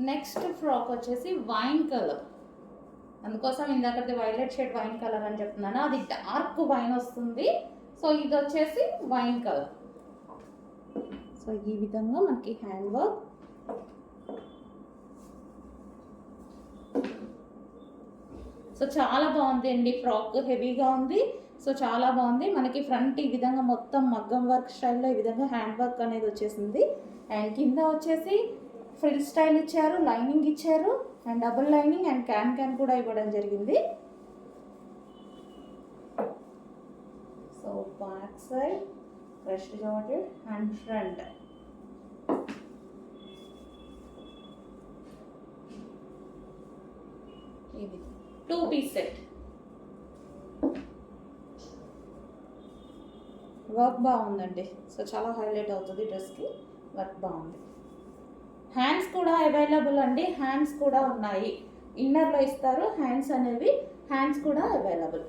Next frock వచ్చేసి wine colour, అందుకోసం ఇందాకది violet shade wine colour అని చెప్తున్నాను, అది డార్క్ వైన్ వస్తుంది. సో ఇది వచ్చేసి వైన్ కలర్. సో ఈ విధంగా మనకి హ్యాండ్ వర్క్, సో చాలా బాగుంది అండి. ఫ్రాక్ హెవీగా ఉంది, సో చాలా బాగుంది. మనకి ఫ్రంట్ ఈ విధంగా మొత్తం మగ్గం వర్క్ స్టైల్లో ఈ విధంగా హ్యాండ్ వర్క్ అనేది వచ్చేసింది. అండ్ కింద వచ్చేసి ఫ్రిల్ స్టైల్ ఇచ్చారు, లైనింగ్ ఇచ్చారు, and double lining and can కూడా ఇవ్వడం జరిగింది. So back side crushed georgette and front ఇది 2 పీస్ సెట్. వర్క్ బాగుందండి, సో చాలా హైలైట్ అవుతుంది డ్రెస్కి, వర్క్ బాగుంది. హ్యాండ్స్ కూడా అవైలబుల్ అండి, హ్యాండ్స్ కూడా ఉన్నాయి. ఇన్నర్లో ఇస్తారు హ్యాండ్స్ అనేవి, హ్యాండ్స్ కూడా అవైలబుల్.